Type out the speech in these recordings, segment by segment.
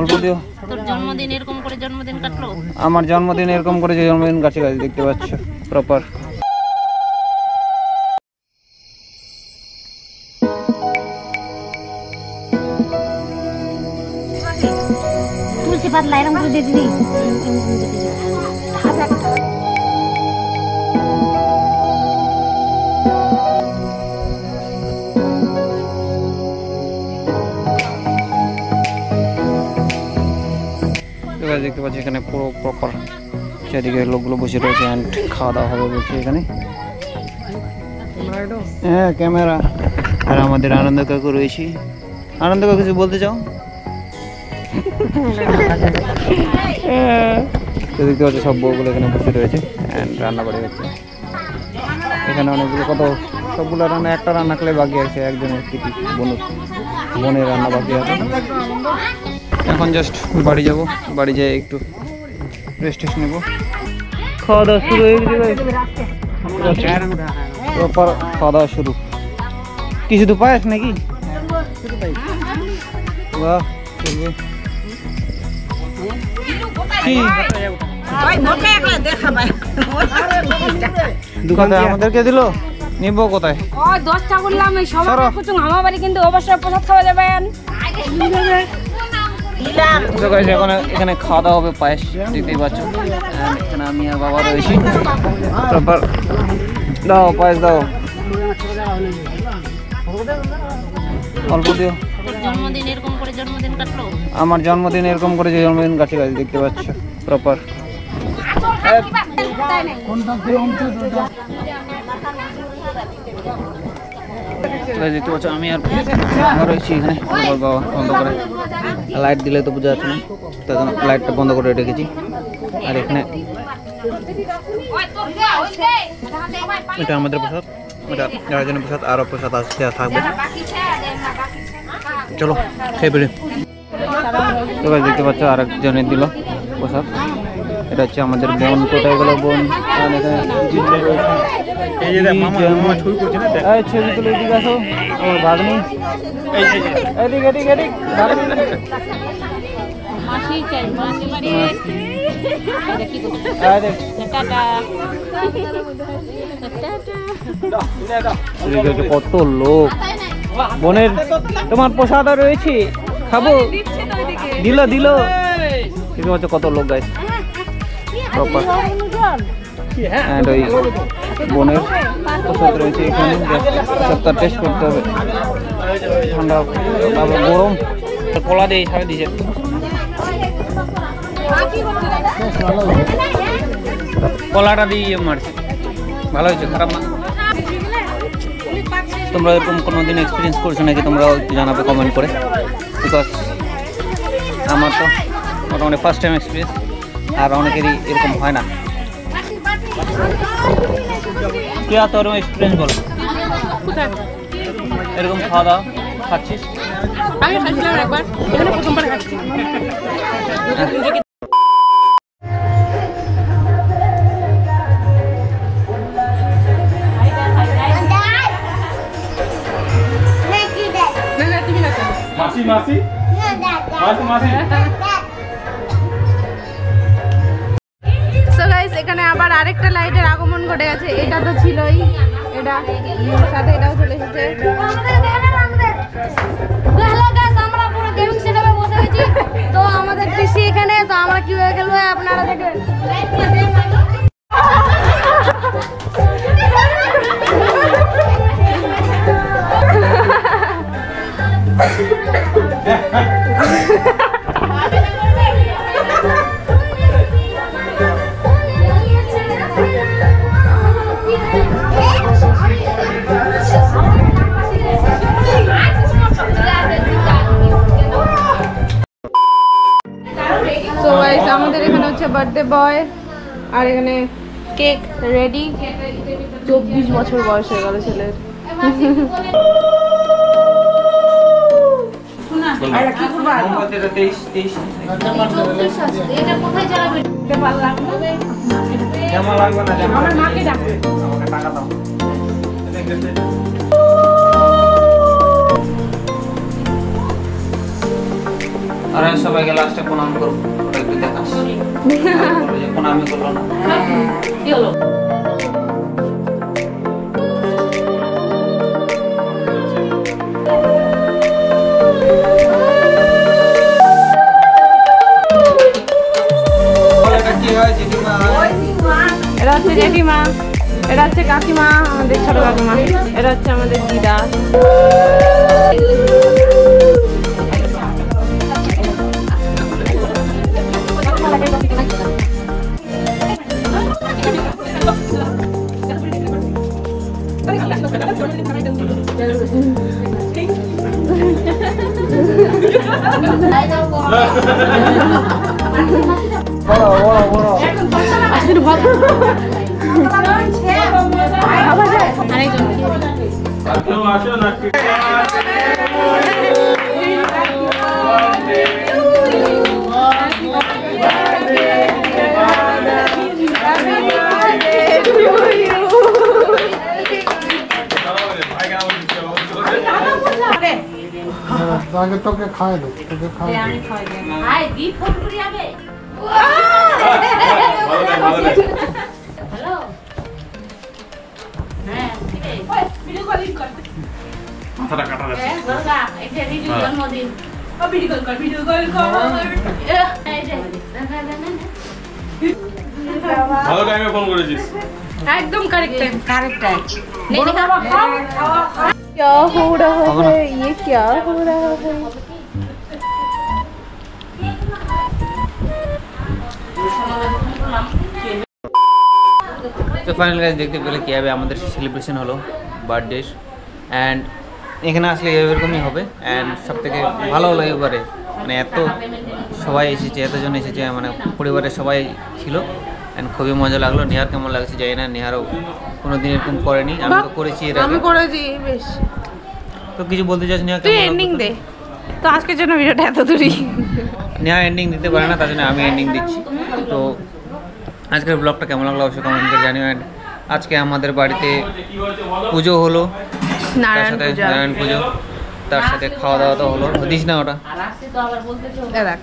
অল্প দিও। তোর জন্মদিন এরকম করে জন্মদিন কাটলো? আমার জন্মদিন এরকম করে যে জন্মদিন কাছে গাছ দেখতে পাচ্ছ প্রপার। তুলসী পাতলা এরকম করে দিয়ে দিবি। দেখতে পাচ্ছি এখানে পুরো প্রপার চারিদিকে লোকগুলো বসে রয়েছে অ্যান্ড খাওয়া দাওয়া হবে বলছে এখানে। হ্যাঁ ক্যামেরা। আর আমাদের আনন্দ কাকু রয়েছে। আনন্দ কাকু কিছু বলতে চাও? দেখতে পাচ্ছি সব বউগুলো এখানে বসে রয়েছে অ্যান্ড রান্না করে হচ্ছে এখানে অনেকগুলো। কত সবগুলো রান্না, একটা রান্না করলে বাকি আছে একজনের বোনের রান্না বাকি আছে। এখন জাস্ট বাড়ি যাব, বাড়ি যেয়ে একটু রেস্ট নেবো। খাওয়া দাওয়া শুরু হয়ে গেছে ভাই, প্রপার খাওয়া দাওয়া শুরু। কি শুধু পায়েস নাকি? বাহ দোকানে আমাদেরকে দিল, নিব কোথায়? 10টা করলাম এই সবার কিছু আমার বাড়ি, কিন্তু অবশ্যই প্রসাদ খাওয়া যাবেন। এখানে খাওয়া দাওয়া হবে, পায়েস দেখতেই পাচ্ছ। এখানে আমি আর বাবা রয়েছি। প্রপার দাও পায়েস দাও, অল্প দিও। জন্মদিন এরকম করে জন্মদিন কাটলো? আমার জন্মদিন এরকম করে যে জন্মদিন কাছে গাছ দেখতে পাচ্ছ প্রপার। দেখতে পাচ্ছ আমি আর রয়েছি এখানে। বাবা বন্ধ করে, লাইট দিলে তো বোঝা যাচ্ছে না, তার জন্য লাইটটা বন্ধ করে রেখেছি। আর এখানে এটা আমাদের প্রসাদ, এটা আরেকজনের প্রসাদ, আরও প্রসাদ আসছে থাকবে। চলো খেয়ে ফেলি। দেখতে পাচ্ছ আরেকজনের দিল প্রসাদ। এটা হচ্ছে আমাদের বোন। কোথায় গেল বোন? ছবি তুলে এদিকে আসো, আমার ভাগ্নি। এদিক এদিক এদিক কত লোক। বোনের তোমার প্রসাদ রয়েছে, খাবো? দিল দিল। ঠিক আছে কত লোক গাইস প্রপার। অ্যান্ড ওই বোনের প্রসাদ রয়েছে এখানে, প্রসাদটা টেস্ট করতে হবে। ঠান্ডা তারপর গরম, কলা দিয়ে সারা দিয়েছে। কলাটা দিয়ে মারছে, ভালো হয়েছে, খারাপ না। তোমরা এরকম কোনোদিন এক্সপিরিয়েন্স করছো নাকি? তোমরাও একটু জানাবে কমেন্ট করে, বিকজ আমার তো মোটামুটি ফার্স্ট টাইম এক্সপিরিয়েন্স, আর অনেকেরই এরকম হয় না। কে তোর এক্সপিরিয়েন্স বলো, এরকম খাওয়া দাওয়া খাচ্ছিস? আমি খাচ্ছিলাম একবার, এখানে প্রথমবার খাচ্ছি। মাসি মাসি মাসি মাসি। সো গাইস এখানে আবার আরেকটা লাইটের আগমন ঘটে গেছে। এটা তো ছিলই, এটা সাথে এটাও চলে এসেছে। হ্যালো গাইস, আমরা পুরো গেমিং সেটআপে বসে গেছি। তো আমাদের পিসি এখানে, তো আমরা কিভাবে খেলবো আপনারা দেখবেন। আমাদের এখানে হচ্ছে বার্থডে বয়, আর এখানে কেক রেডি। 24 বছর বয়স হয়ে গেল ছেলের। আর সবাইকে লাস্টে প্রণাম করবো, ওটা একটু দেখাস। বলবো যে প্রণামই করলো না। কি হলো? এটা কি হয় জেঠিমা? এটা হচ্ছে জেঠিমা, এটা হচ্ছে কাকিমা, আমাদের ছোট কাকিমা, এটা হচ্ছে আমাদের দিদা। আসো না আগে তোকে খায় দে, তোকে খায় দে। আয় দি ফোন করি আগে। হ্যালো। হ্যাঁ, ঠিক আছে। ভিডিও কলিং কর। মাথাটা কাটা যাচ্ছে। গলগা, এটা রিজু জন্মদিন। ভিডিও কল কর, ভিডিও কল কর। এই যে, দেখা না। ভালো টাইমে ফোন করেছিস। একদম কারেক্ট টাইম। Correct time. নেই খাওয়া খাওয়া। क्या हो रहा है, ये क्या हो रहा है? তো ফাইনাল গাইস দেখতে পেলে কীভাবে আমাদের সেলিব্রেশন হলো বার্থডে, অ্যান্ড এখানে আসলে এরকমই হবে। অ্যান্ড সব থেকে ভালো হলো এবারে, মানে এত সবাই এসেছে, এতজন এসেছে, মানে পরিবারের সবাই ছিল। অ্যান্ড খুবই মজা লাগলো। নেহার কেমন লাগছে জানি না, নেহারও কোনো দিন এরকম করেনি, আমি তো করেছি এর আমি আগে। করেছি বেশ। তো কিছু বলতে চাস নেহা? তুই এন্ডিং দে। তো আজকের জন্য ভিডিওটা এত দূরই। নেহা এন্ডিং দিতে পারে না, তার জন্য আমি এন্ডিং দিচ্ছি। তো আজকের ব্লগটা কেমন লাগলো অবশ্যই কমেন্ট করে জানিও। অ্যান্ড আজকে আমাদের বাড়িতে পুজো হলো, তার নারায়ণ সাথে পূজা। নারায়ণ পুজো, তার সাথে খাওয়া দাওয়া তো হলো, দিস না ওটা। আর আসছে তো আবার বলতেছো। দেখ।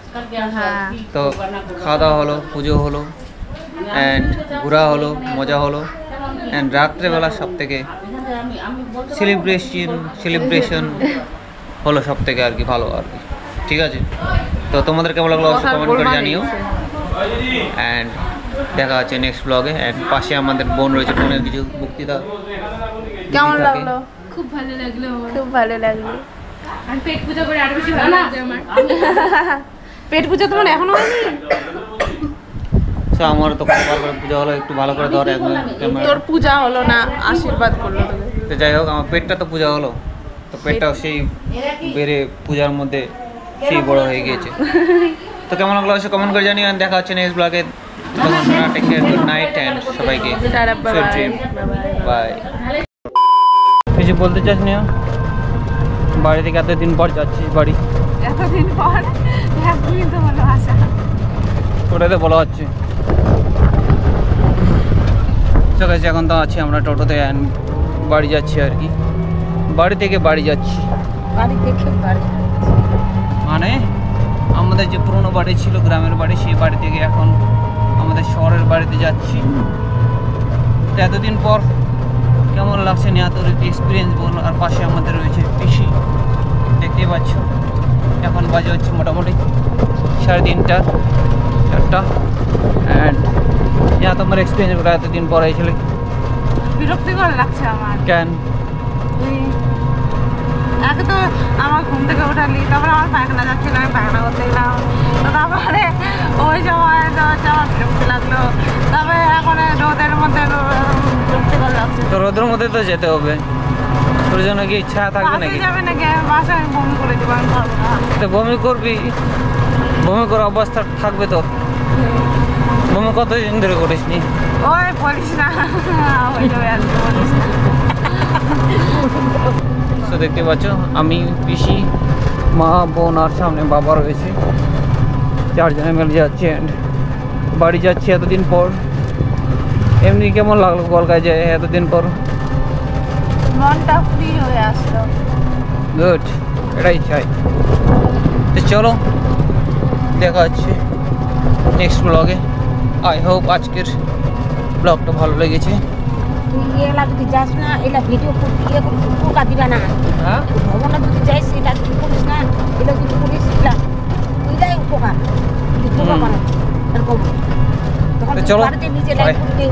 হ্যাঁ। তো খাওয়া দাওয়া হলো, পুজো হলো, অ্যান্ড ঘোরা হলো, মজা হলো। অ্যান্ড রাত্রেবেলা সব থেকে আমি বলতে সেলিব্রেশন হলো সব থেকে আর কি ভালো আর কি। ঠিক আছে, তো তোমাদের কেমন লাগলো অবশ্যই কমেন্ট করে জানিও। অ্যান্ড দেখা হচ্ছে নেক্সট ব্লগে। অ্যান্ড পাশে আমাদের বোন রয়েছে, বোনের কিছু বক্তৃতা কেমন থাকে। লাগলো? খুব ভালো লাগলো। খুব ভালো লাগলো। আমি পেট পূজা করে আরো বেশি ভালো লাগছে আমার। পেট পূজা তোমার এখনো হয়নি? তো আমার তো কতবার করে পূজা হলো, একটু ভালো করে ধর একদম ক্যামেরা। তোর পূজা হলো না, আশীর্বাদ করলো তোকে। তো যাই হোক, আমার পেটটা তো পূজা হলো, তো পেটটাও সেই বেড়ে পূজার মধ্যে সেই বড় হয়ে গিয়েছে। তো কেমন লাগলো অবশ্যই কমেন্ট করে জানিও। দেখা হচ্ছে next blog. Take care, good night and সবাইকে বাই। কিছু বলতে চাস না? বাড়ি থেকে এতদিন পর যাচ্ছিস বাড়ি, এতদিন পর একদিন তো হলো আসা। ওটাতে বলা হচ্ছে। ঠিক আছে, এখন তো আছি আমরা টোটোতে, অ্যান্ড বাড়ি যাচ্ছি আর কি। বাড়ি থেকে বাড়ি যাচ্ছি, বাড়ি থেকে বাড়ি। মানে আমাদের যে পুরনো বাড়ি ছিল, গ্রামের বাড়ি, সেই বাড়ি থেকে এখন আমাদের শহরের বাড়িতে যাচ্ছি। তো এতদিন পর কেমন লাগছে নেহা, তোর একটু এক্সপিরিয়েন্স বল। আর পাশে আমাদের রয়েছে পিসি, দেখতেই পাচ্ছ। এখন বাজে হচ্ছে মোটামুটি 3:30 4টা। অ্যান্ড নেহা, তোমার এক্সপিরিয়েন্স বলো, এতদিন পর এসেছিলে বিরক্তিকর লাগছে আমার। কেন? আগে তো আমার ঘুম থেকে ওঠালি, তারপরে আমার পায়খানা যাচ্ছিল, আমি পায়খানা করতে গেলাম। তো তারপরে ওই সময় হচ্ছে আমার বিরক্তি লাগলো। তারপরে এখন রোদের মধ্যে বিরক্তিকর লাগছে। তো রোদের মধ্যে তো যেতে হবে, তোর জন্য কি ইচ্ছা থাকবে বাসে নাকি? যাবে নাকি? বাসায় আমি বমি করে দেবো, আমি পারবো না। তো বমি করবি, বমি করার অবস্থা থাকবে তোর। বমি কতদিন ধরে করিস নি? ওই বলিস না, হয়ে যাবে আর কি বলিস না। তো দেখতে পাচ্ছ, আমি পিসি, মা, বোন আর সামনে বাবা রয়েছে, 4 জনে মিলে যাচ্ছি। অ্যান্ড বাড়ি যাচ্ছি এতদিন পর। এমনি কেমন লাগলো কলকাতায় যায় এতদিন পর? মনটা ফ্রি হয়ে আসলো। গুড, এটাই চাই। তো চলো দেখা হচ্ছে নেক্সট ব্লগে। আই হোপ আজকের ব্লগটা ভালো লেগেছে। তুই এলা যদি যাস না এলা ভিডিও পোকা দিবা না হ্যাঁ ভবনে যদি যাইস এটা যদি করিস না এলা যদি করিস এলা এটাই উপকার যদি পোকা হুম। বানায় এরকম তখন তো তুই চলো, বাড়িতে নিজে bye. লাইক করে